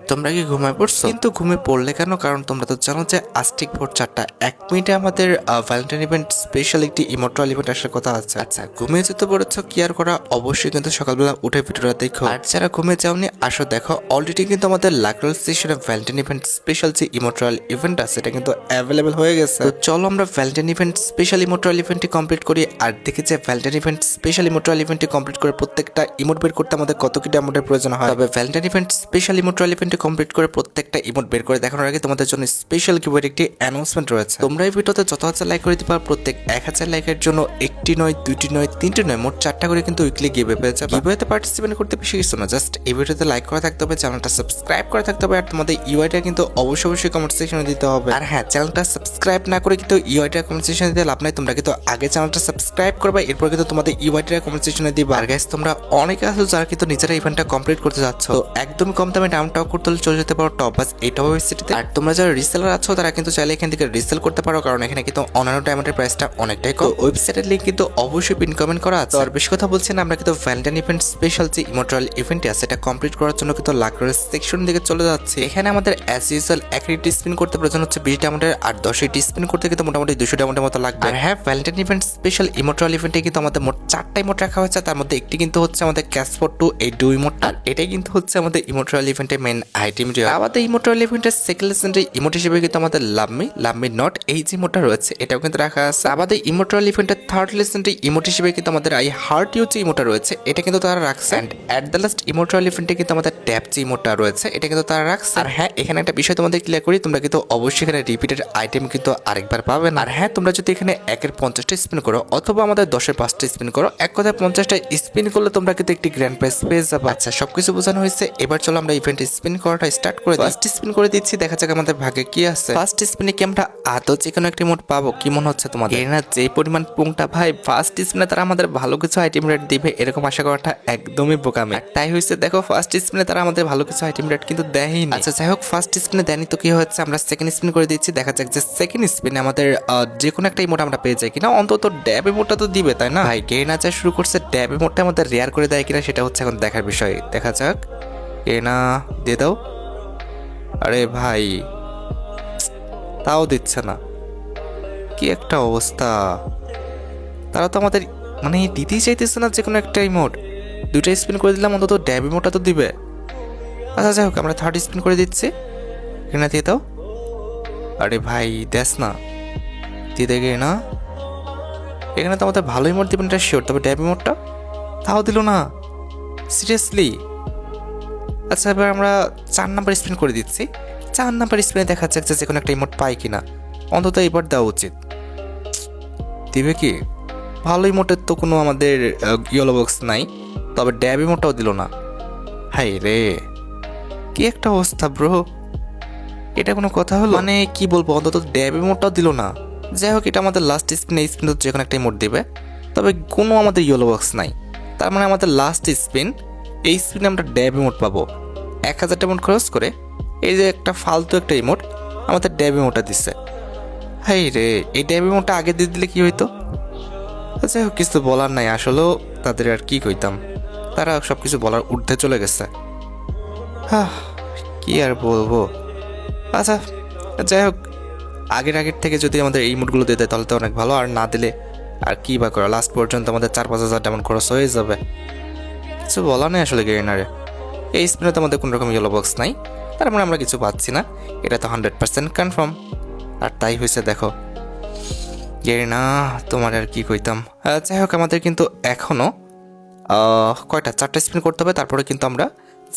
তোমরা কি ঘুমায় পড়ছো? কিন্তু ঘুমিয়ে পড়লে কেন? কারণ তোমরা তো জানো যে আজ ঠিক ভোর 4টা 1 মিনিটে আমাদের ভ্যালেন্টাইন ইভেন্ট স্পেশাল একটি ইমোর্টাল ইভেন্ট আসার কথা আছে। আচ্ছা, ঘুমিয়ে যেতে পড়েছো, কি আর করা, অবশ্যই কিন্তু সকালবেলা উঠে ভিডিওটা দেখো। আর যারা ঘুমিয়ে যাওনি, আসো দেখো, অলরেডি কিন্তু আমাদের লাকরোল স্টেশনে ভ্যালেন্টাইন ইভেন্ট স্পেশাল যে ইমোর্টাল ইভেন্ট আছে এটা কিন্তু অ্যাভেলেবেল হয়ে গেছে। তো চলো আমরা ভ্যালেন্টাইন ইভেন্ট স্পেশাল ইমোর্টাল ইভেন্টটি কমপ্লিট করি। আর দেখি যে ভ্যালেন্টাইন ইভেন্ট স্পেশাল ইমোর্টাল ইভেন্টটি কমপ্লিট করে প্রত্যেকটা ইমোট বের করতে আমাদের কত কি ডায়মন্ডের প্রয়োজন হয়। তবে ভ্যালেন্টাইন ইভেন্ট স্পেশাল ইমোর্টাল ইভেন্টটি কমপ্লিট করে প্রত্যেকটা ইমোট বের করে দেখানোর আগে তোমাদের জন্য স্পেশাল গিভওয়ের একটি অ্যানাউন্সমেন্ট রয়েছে। তোমরা এই ভিডিওতে যত হাজার লাইক করে দিবা, প্রত্যেক 1000 লাইকের জন্য একটি নয়, দুইটি নয়, তিনটি নয়, মোট 4টা করে কিন্তু উইকলি গিভওয়ে পেয়ে যাবে। গিভওয়েতে পার্টিসিপেট করতে বেশি কিছু না, জাস্ট এই ভিডিওতে লাইক করা থাকতে হবে, চ্যানেলটা সাবস্ক্রাইব করা থাকতে হবে, আর তোমাদের ইউআইটা কিন্তু অবশ্যই কমেন্ট সেকশনে দিতে হবে। আর হ্যাঁ, চ্যানেলটা সাবস্ক্রাইব না করে কিন্তু ইউআইটা কমেন্ট সেকশনে দিতে লাভ নাই। তোমরা কিন্তু আগে চ্যানেলটা সাবস্ক্রাইব করবে, এরপর কিন্তু তোমাদের ইউআইটা কমেন্ট সেকশনে দিবা। আর গাইস, তোমরা অনেকে আছো যারা কিন্তু নিজেরা ইভেন্টটা কমপ্লিট করতে যাচ্ছ, তো একদম কম দামে ডাউন টপ করতে হলে চলে যেতে পারো টপ বাস এই টপ ওয়েবসাইটে। আর তোমরা যারা রিসেলার আছো তারা কিন্তু চাইলে এখান থেকে রিসেল করতে পারো, কারণ এখানে কিন্তু অন্যান্য ডায়মন্ডের প্রাইসটা অনেকটাই কম। ওয়েবসাইটের লিংক কিন্তু অবশ্যই পিন কমেন্ট করা আছে। আর বেশি কথা বলছি না, আমরা কিন্তু ভ্যালেন্টাইন ইভেন্ট স্পেশাল যে ইমোর্টাল ইভেন্টটি আছে এটা কমপ্লিট করার জন্য কিন্তু লাকরোল সেকশন দিকে চলে যাচ্ছে। এখানে আমাদের অ্যাজ ইউজুয়াল একটি স্পিন করতে প্রয়োজন হচ্ছে 20 ডায়মন্ডের, আর 10টি স্পিন করতে কিন্তু মোটামুটি 200 ডায়মন্ডের মতো লাগবে। আর হ্যাঁ, ভ্যালেন্টাইন ইভেন্ট স্পেশাল ইমোর্টাল ইভেন্টে কিন্তু আমাদের মোট 4টা ইমোট রাখা হয়েছে, তার মধ্যে একটি কিন্তু হচ্ছে আমাদের ক্যাসফোর 2 এই 2 ইমোটটা, আর এটাই কিন্তু হচ্ছে আমাদের ইমোর্টাল ইভেন্টের মেইন আইটেম। আমাদের ইমোর্টাল ইভেন্টের সেকেন্ড লেজেন্ডারি ইমোট হিসেবে কিন্তু আমাদের লাভ মি নট এই যে ইমোটটা রয়েছে এটাও কিন্তু রাখা আছে। আমাদের ইমোর্টাল ইভেন্টের থার্ড লেজেন্ডারি ইমোট হিসেবে কিন্তু আমাদের আই হার্ট ইউ যে ইমোটটা রয়েছে এটা কিন্তু তারা রাখছে। And at the last immortal ইভেন্টে কিন্তু আমাদের ট্যাপ যে ইমোটটা রয়েছে এটা কিন্তু তারা রাখছে। আর হ্যাঁ, এখানে একটা বিষয় তোমাদের ক্লিয়ার করি, তোমরা কিন্তু অবশ্যই এখানে রিপিটেড আইটেম কিন্তু আরেকবার পাবে না। আর হ্যাঁ, তোমরা যদি এখানে 1-এর 50টা স্পিন করো অথবা আমাদের 10-এর 5টা স্পিন করো, এক কথায় 50টা স্পিন করলে তোমরা কিন্তু একটি গ্র্যান্ড প্রাইজ পেয়ে যাবে। আচ্ছা, সবকিছু বোঝানো হয়েছে, এবার চলো আমরা ইভেন্ট স্পিন করাটা স্টার্ট করে দিই। ফার্স্ট স্পিন করে দিচ্ছি, দেখা যাক আমাদের ভাগ্যে কি আছে। ফার্স্ট স্পিনে কি আমরা আদৌ যে কোনো একটি মোট পাবো? কি মনে হচ্ছে তোমাদের? এর না যে পরিমাণ পুংটা ভাই, ফার্স্ট স্পিনে তারা আমাদের ভালো কিছু আইটেম রেট দিবে এরকম আশা করাটা একদমই বোকামি। তাই হয়েছে, দেখো ফার্স্ট স্পিনে তারা আমাদের ভালো কিছু আইটেম রেট কিন্তু দেয়ই না। আচ্ছা যাই হোক, ফার্স্ট স্পিনে দেয়নি তো কি হচ্ছে, আমরা সেকেন্ড স্পিন করে দিচ্ছি, দেখা যাক যে সেকেন্ড স্পিনে আমাদের যে কোনো একটা ইমোট আমরা পেয়ে যাই কিনা। অন্তত ড্যাব ইমোটটা তো দিবে, তাই না ভাই? কে নাচা শুরু করছে, ড্যাব ইমোটটা আমাদের রেয়ার করে দেয় কিনা সেটা হচ্ছে এখন দেখার বিষয়। দেখা যাক, কে না দিয়ে দাও। আরে ভাই, তাও দিচ্ছে না, কি একটা অবস্থা! তারা তো আমাদের মানে দিতেই চাইতেছে না যে কোনো একটা ইমোট। 2টা স্পিন করে দিলাম, অন্তত ড্যাব ইমোটটা তো দিবে। আচ্ছা যাই হোক, আমরা থার্ড স্পিন করে দিচ্ছি, এখানে দিয়ে দাও। আরে ভাই দেখ না, দিয়ে দেখে না, এখানে তো আমাদের ভালো ইমোট দিবেন এটা শিওর, তবে ড্যাব ইমোটটা তাও দিল না, সিরিয়াসলি। আচ্ছা, এবার আমরা 4 নাম্বার স্পিন করে দিচ্ছি। 4 নাম্বার স্পিনে দেখা যাচ্ছে যে কোনো একটা ইমোট পাই কিনা, অন্তত এবার দেওয়া উচিত। দিবে কি? ভালো ইমোটের তো কোনো আমাদের ইয়েলো বক্স নাই, তবে ড্যাব ইমোটটাও দিল না। হাই রে, কি একটা অবস্থা ব্রো, এটা কোনো কথা হলো? মানে কি বলবো, অন্তত ড্যাব ইমোটটাও দিল না। যাই হোক, এটা আমাদের লাস্ট স্পিন, এই স্পিন যে কোনো একটা ইমোট দিবে, তবে কোনো আমাদের ইয়েলো বক্স নাই। তার মানে আমাদের লাস্ট স্পিন, এই স্পিনে আমরা ড্যাব ইমোট পাবো। 1000 ডায়মন্ড খরচ করে এই যে একটা ফালতু একটা ইমোট আমাদের ড্যাব ইমোটটা দিচ্ছে। হাই রে, এই ড্যাব ইমোটটা আগে দিয়ে দিলে কি হইতো? যাই হোক, কিছু বলার নাই, আসলেও তাদের আর কি কইতাম, তারা সব কিছু বলার ঊর্ধ্বে চলে গেছে। হ্যাঁ, কি আর বলবো। আচ্ছা যাই হোক, আগের থেকে যদি আমাদের এই ইমোটগুলো দিয়ে দেয় তাহলে তো অনেক ভালো, আর না দিলে আর কি বা করা, লাস্ট পর্যন্ত আমাদের 4-5 হাজার ডায়মন্ড খরচ হয়ে যাবে। কিছু বলা নেই আসলে গেরিনারে। এই স্পিনে তো আমাদের কোনো রকম ইয়েলো বক্স নাই, তার মানে আমরা কিছু পাচ্ছি না, এটা তো 100% কনফার্ম। আর তাই হয়েছে, দেখো গেরিনা, তোমার আর কি কইতাম। যাই হোক, আমাদের কিন্তু এখনও কয়টা 4টা স্পিন করতে হবে, তারপরে কিন্তু আমরা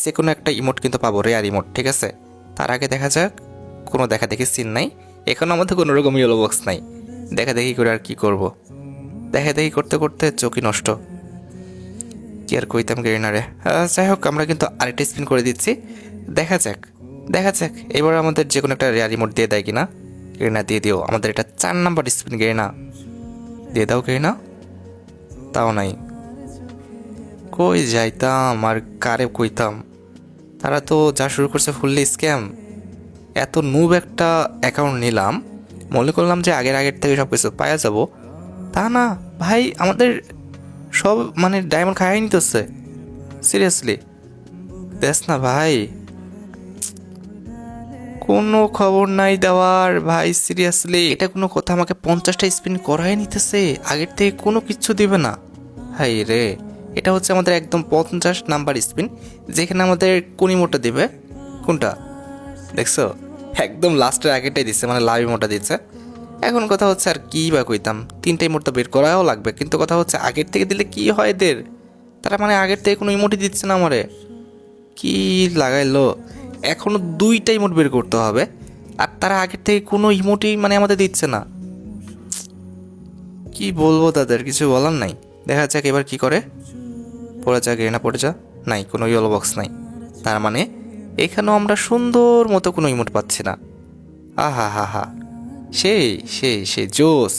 যে কোনো একটা ইমোট কিন্তু পাবো, রেয়ার ইমোট, ঠিক আছে? তার আগে দেখা যাক, কোনো দেখা দেখি সিন নাই, এখনও আমাদের কোনো রকম ইয়েলো বক্স নাই। দেখা দেখি করে আর কি করব, দেখা দেখি করতে করতে চোখই নষ্ট, কি আর কইতাম গেরিনারে। যাই হোক, আমরা কিন্তু আরেকটা স্পিন করে দিচ্ছি, দেখা যাক এবার আমাদের যে কোনো একটা রেয়ার ইমোট দিয়ে দেয় কিনা। গেরিনা দিয়ে দিও, আমাদের এটা 4 নাম্বার স্পিন, গেরিনা দিয়ে দাও। গেরিনা তাও নাই, কই যাইতাম আর কারে কইতাম, তারা তো যা শুরু করছে ফুললি স্ক্যাম। এত নুব একটা অ্যাকাউন্ট নিলাম, মনে করলাম যে আগের থেকে সব কিছু পাওয়া যাবো, তা না ভাই, আমাদের সব মানে ডায়মন্ড খাইয়ে নিতেছে। সিরিয়াসলি দেখ না ভাই, কোনো খবর নাই দেওয়ার ভাই, সিরিয়াসলি এটা কোনো কথা? আমাকে 50টা স্পিন করাই নিতেছে, আগের থেকে কোনো কিচ্ছু দিবে না। হাই রে, এটা হচ্ছে আমাদের একদম 50 নাম্বার স্পিন, যেখানে আমাদের কোনিমোটা দিবে। কোনটা দেখছো? একদম লাস্টের আগেটাই দিচ্ছে, মানে লাভ ইমোটা দিচ্ছে। এখন কথা হচ্ছে আর কি বা কইতাম, 3টা ইমোট তো বের করাও লাগবে, কিন্তু কথা হচ্ছে আগের থেকে দিলে কি হয় এদের? তারা মানে আগের থেকে কোনো ইমোটই দিচ্ছে না আমারে, কি লাগাইলো? এখনো 2টা ইমোট বের করতে হবে, আর তারা আগের থেকে কোনো ইমোটই মানে আমাদের দিচ্ছে না। কি বলবো তাদের, কিছু বলার নাই। দেখা যাক এবার কি করে। পড়ে যা গেনা, পড়ে যা। নাই, কোনো ইয়েলো বক্স নাই, তার মানে এখানেও আমরা সুন্দর মতো কোনো ইমোট পাচ্ছি না। আহা হা হা, সেই সেই সেই জোস,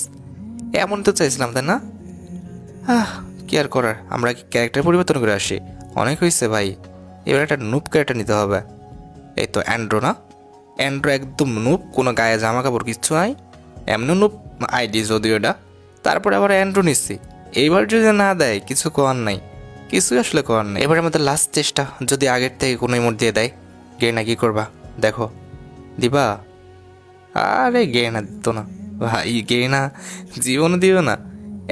এমন তো চাইছিলাম তাই না? কি আর করার, আমরা কি ক্যারেক্টার পরিবর্তন করে আসি? অনেক হয়েছে ভাই, এবার একটা নুপ ক্যারেক্টার নিতে হবে। এই তো অ্যান্ড্রো না, অ্যান্ড্রো একদম নুপ, কোনো গায়ে জামা কাপড় কিচ্ছু নাই, এমনি নুপ, আইডি যদিও এটা। তারপরে আবার অ্যান্ড্রো নিচ্ছি, এইবার যদি না দেয় কিছু করার নাই, কিছুই আসলে করার নেই। এবার আমাদের লাস্ট চেষ্টা, যদি আগের থেকে কোনো ইমোট দিয়ে দেয়। গেনা কি করবা দেখো, দিবা? আরে গেনা দিত না ভাই, গেনা জীবনও দিও না।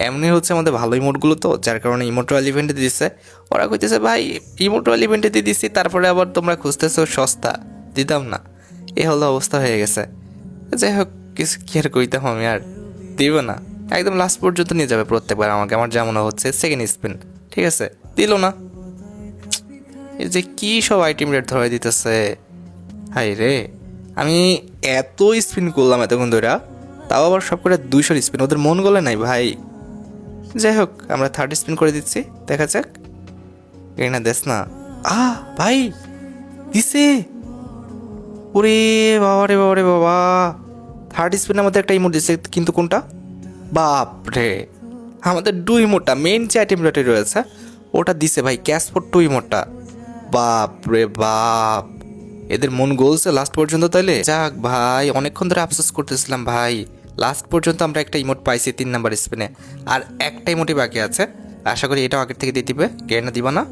এমনি হচ্ছে আমাদের ভালো ইমোটগুলো তো, যার কারণে ইমোটুয়াল ইভেন্টে দিচ্ছে। ওরা কইতেছে ভাই ইমোটুয়াল ইভেন্টে দিয়ে দিচ্ছি, তারপরে আবার তোমরা খুঁজতেছো সস্তা, দিতাম না। এ হলো অবস্থা হয়ে গেছে। যাই হোক, কিছু কি আর কইতাম আমি, আর দিব না। একদম লাস্ট পর্যন্ত নিয়ে যাবে প্রত্যেকবার আমাকে, আমার যা মনে হচ্ছে। সেকেন্ড স্পিন ঠিক আছে, দিল না। এই যে কি সব আইটেম রেট ধরে দিতেছে, হাই রে। আমি এত স্পিন করলাম এতক্ষণ ধরে, তাও আবার সব করে 200 স্পিন, ওদের মন গলে নাই ভাই। যাই হোক, আমরা 3rd স্পিন করে দিচ্ছি, দেখা যাক। না দেস না। ভাই দিছে, ওরে বাবা রে বাবা রে বাবা। 3rd স্পিনের মধ্যে একটা ইমোট দিচ্ছে, কিন্তু কোনটা? বাপ রে, আমাদের 2 ইমোটটা মেইন যে আইটেম রেটে রয়েছে ওটা দিছে ভাই, ক্যাশ ফর 2 ইমোটটা। বাপ রে বাপ, এদের মন গলছে লাস্ট পর্যন্ত। তাইলে যাক ভাই, অনেকক্ষণ ধরে আফসোস করতেছিলাম ভাই, লাস্ট পর্যন্ত আমরা একটা ইমোট পাইছি 3 নাম্বার স্পিনে, আর একটা ইমোটই বাকি আছে। আশা করি এটাও আগের থেকে দিয়ে দিবে। গেনা দিবা না?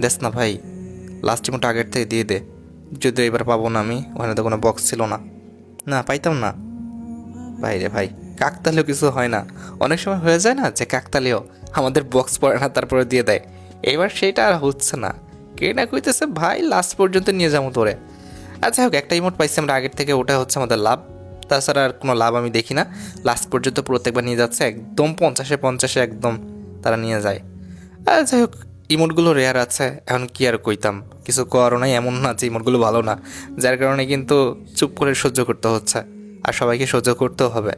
দেখ না ভাই, লাস্ট ইমোট আগের থেকে দিয়ে দে। যদি এবার পাবো না আমি, ওখানে তো কোনো বক্স ছিল না, না পাইতাম না ভাই রে ভাই। কাকতালেও কিছু হয় না, অনেক সময় হয়ে যায় না যে কাকতালেও আমাদের বক্স পড়ে না, তারপরে দিয়ে দেয়। এবার সেটা আর হচ্ছে না, কে না কইতেছে ভাই লাস্ট পর্যন্ত নিয়ে যাবো তোরে। আচ্ছা হোক, একটা ইমোট পাইছি আমরা আগের থেকে, ওটা হচ্ছে আমাদের লাভ। তাছাড়া আর কোনো লাভ আমি দেখি না। লাস্ট পর্যন্ত প্রত্যেকবার নিয়ে যাচ্ছে, একদম 50-50 একদম তারা নিয়ে যায়। আর যাই হোক, ইমোটগুলো রেয়ার আছে, এখন কি আর কইতাম, কিছু করারও নাই। এমন না যে ইমোটগুলো ভালো না, যার কারণে কিন্তু চুপ করে সহ্য করতে হচ্ছে, আর সবাইকে সহ্য করতেও হবে।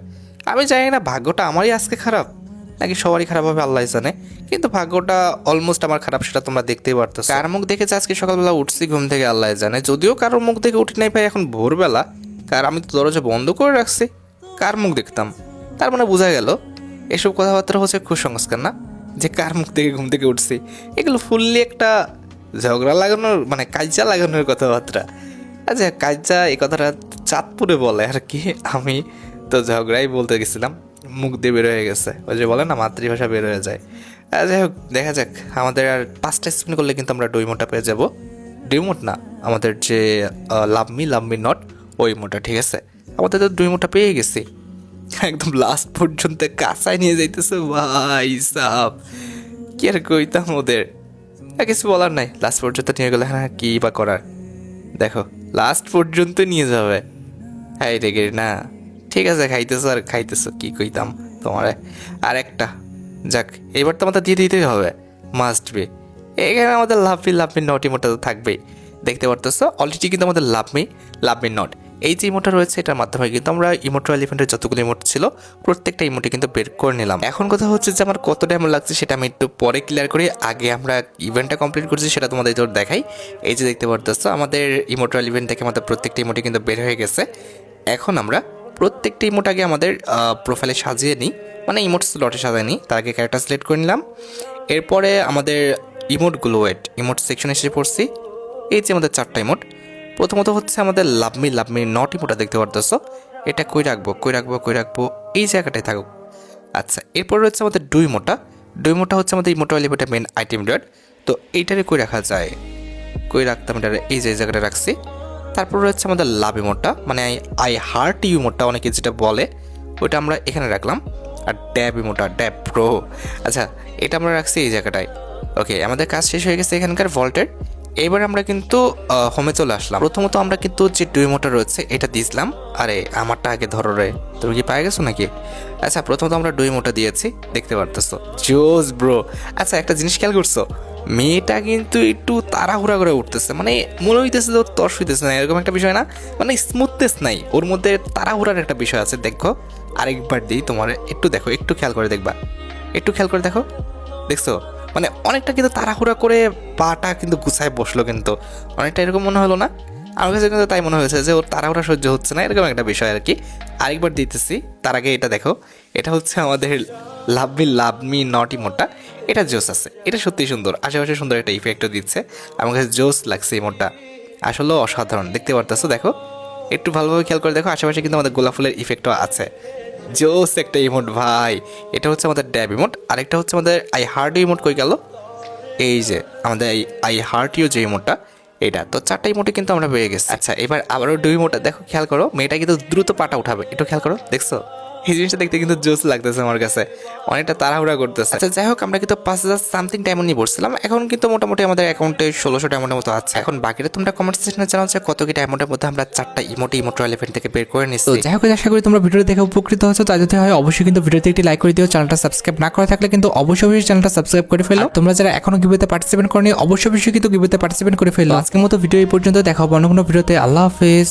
আমি জানি না ভাগ্যটা আমারই আজকে খারাপ নাকি সবারই খারাপ হবে, আল্লাহ জানে। কিন্তু ভাগ্যটা অলমোস্ট আমার খারাপ, সেটা তোমরা দেখতেই পারতেছো। কার মুখ দেখেছে আজকে সকালবেলা উঠছি ঘুম থেকে আল্লাহ জানে, যদিও কারোর মুখ দেখে উঠি নাই ভাই এখন ভোরবেলা, কারণ আমি তো দরজা বন্ধ করে রাখছি। কার মুখ দেখতাম? তার মানে বোঝা গেল এসব কথাবার্তা হচ্ছে কুসংস্কার না, যে কার মুখ থেকে ঘুম থেকে উঠছি। এগুলো ফুললি একটা ঝগড়া লাগানোর, মানে কাজা লাগানোর কথাবার্তা। আচ্ছা কাজা, এই কথাটা চাঁদপুরে বলে আর কি, আমি তো ঝগড়াই বলতে গেছিলাম, মুখ দিয়ে বের হয়ে গেছে। ওই যে বলে না মাতৃভাষা বের হয়ে যায়। যাই হোক, দেখা যাক। আমাদের আর 5টা স্পিন করলে কিন্তু আমরা ডুইমোটা পেয়ে যাব। ডুইমোট না, আমাদের যে লাভ মি নট, ওই মোটা। ঠিক আছে, আমাদের তো ডুইমোটা পেয়ে গেছি। একদম লাস্ট পর্যন্ত কাঁচায় নিয়ে যাইতেছে ভাই সাহ, কি আর কইতাম ওদের। কিছু বলার নাই, লাস্ট পর্যন্ত নিয়ে গেলে হ্যাঁ কি বা করার। দেখো লাস্ট পর্যন্ত নিয়ে যাবে। হ্যাঁ রেগে না, ঠিক আছে, খাইতেছো আর খাইতেছো, কি কইতাম তোমার। আর একটা যাক, এবার তো আমাদের দিয়ে দিতেই হবে, মাস্ট বি। এখানে আমাদের লাভ মি নট ইমোটা তো থাকবেই, দেখতে পারতেছো। অলরেডি কিন্তু আমাদের লাভ মি নট এই যে ইমোটা রয়েছে, এটার মাধ্যমে কিন্তু আমরা ইমোটুয়াল ইভেন্টের যতগুলো ইমোট ছিল প্রত্যেকটা ইমোটে কিন্তু বের করে নিলাম। এখন কথা হচ্ছে যে আমার কত টাইম লাগছে সেটা আমি একটু পরে ক্লিয়ার করি, আগে আমরা ইভেন্টটা কমপ্লিট করছি সেটা তোমাদের তোর দেখাই। এই যে দেখতে পারতেছো, আমাদের ইমোটুয়াল ইভেন্ট থেকে আমাদের প্রত্যেকটা ইমোটে কিন্তু বের হয়ে গেছে। এখন আমরা প্রত্যেকটা ইমোট আগে আমাদের প্রোফাইলে সাজিয়ে নিই, মানে ইমোট স্লটে সাজিয়ে নিই। তার আগে ক্যারেক্টার সিলেক্ট করে নিলাম। এরপরে আমাদের ইমোটগুলো ইমোট সেকশনে এসে পড়ছি। এই যে আমাদের 4টা ইমোট, প্রথমত হচ্ছে আমাদের লাভ মি নট ইমোটা দেখতে পারতেছো। এটা কই রাখবো, এই জায়গাটায় থাকুক। আচ্ছা, এরপর রয়েছে আমাদের ডুইমোটা হচ্ছে আমাদের ইমোটুয়াল ইভেন্টের মেন আইটেম ডট। তো এইটারে কই রাখা যায়, কই রাখতাম, এটা এই যে জায়গাটা রাখছি। তারপর রয়েছে আমাদের লাভ ইমোটটা, মানে আই হার্ট ইউ ইমোটটা অনেকে যেটা বলে, ওইটা আমরা এখানে রাখলাম। আর ড্যাব ইমোটটা, ড্যাব প্রো, আচ্ছা এটা আমরা রাখছি এই জায়গাটায়। ওকে, আমাদের কাজ শেষ হয়ে গেছে এখানকার ভল্টের। এবার আমরা কিন্তু হোমে চলে আসলাম। প্রথমত আমরা কিন্তু যে ডুইমোটা রয়েছে এটা দিয়েছিলাম। আরে আমারটা আগে ধরো রে, তুমি কি পায়ে গেছো নাকি? আচ্ছা, প্রথমত আমরা ডুইমোটা দিয়েছি, দেখতে পারতেছো, জোস ব্রো। আচ্ছা, একটা জিনিস খেয়াল করছো, মেয়েটা কিন্তু একটু তাড়াহুড়া করে উঠতেছে, মানে মনে হইতেছে যে ওর তর্স হইতেছে না, এরকম একটা বিষয় না, মানে স্মুথনেস নাই ওর মধ্যে, তাড়াহুড়ার একটা বিষয় আছে। দেখো আরেকবার দিই তোমার, একটু দেখো, একটু খেয়াল করে দেখবা, একটু খেয়াল করে দেখো, দেখছো মানে অনেকটা কিন্তু তাড়াহুড়া করে পাটা কিন্তু গুছায় বসলো, কিন্তু অনেকটা এরকম মনে হলো না? আমার কাছে কিন্তু তাই মনে হয়েছে যে ওর তাড়াহুড়া সহ্য হচ্ছে না, এরকম একটা বিষয় আর কি। আরেকবার দিতেছি, তার আগে এটা দেখো, এটা হচ্ছে আমাদের লাভ মি নট ইমোটটা। এটা জোস আছে, এটা সত্যিই সুন্দর, আশেপাশে সুন্দর একটা ইফেক্টও দিচ্ছে। আমার কাছে জোস লাগছে ইমোটটা, আসলেও অসাধারণ। দেখতে পারতেছো, দেখো একটু ভালোভাবে খেয়াল করে দেখো, আশেপাশে কিন্তু আমাদের গোলাপ ফুলের ইফেক্টও আছে। জোস একটা ইমোট ভাই। এটা হচ্ছে আমাদের ড্যাব ইমোট, আরেকটা হচ্ছে আমাদের আই হার্ট ইউ ইমোট। কই গেল? এই যে আমাদের আই হার্ট ইউ যে ইমোটটা, এটা তো 4টা ইমোটে কিন্তু আমরা পেয়ে গেছি। আচ্ছা, এবার আবারও দুই ইমোটটা দেখো, খেয়াল করো, মেয়েটা কিন্তু দ্রুত পাটা উঠাবে, একটু খেয়াল করো, দেখছো? এই জিনিসটা দেখতে কিন্তু জোস লাগতেছে আমার কাছে, অনেকটা তাড়াহুড়া করতেছে। আচ্ছা যাই হোক, আমরা কিন্তু 5,000 সামথিং ডায়মন্ড নিয়ে পড়ছিলাম, এখন কিন্তু মোটামুটি আমাদের অ্যাকাউন্টে 1600 ডায়মন্ডের মতো আছে। এখন বাকিটা তোমরা কমেন্ট সেকশনে জানাও যে কত কি ডায়মন্ডের মধ্যে আমরা 4টা ইমোট ইভেন্ট থেকে বের করে নিচ্ছি। তো যাই হোক, আশা করি তোমরা ভিডিওটি দেখে উপকৃত হয়েছো। তাই যদি হয় অবশ্যই কিন্তু ভিডিওতে একটি লাইক করে দিও। চ্যানেলটা সাবস্ক্রাইব না করা থাকলে কিন্তু অবশ্যই চ্যানেলটা সাবস্ক্রাইব করে ফেলো। তোমরা যারা এখনো গিভওয়েতে পার্টিসিপেট করনি অবশ্যই কিন্তু গিভওয়েতে পার্টিসিপেট করে ফেলো। আজকের মতো ভিডিও এই পর্যন্ত, দেখা হবে অন্য কোনো ভিডিওতে। আল্লাহ হাফেজ।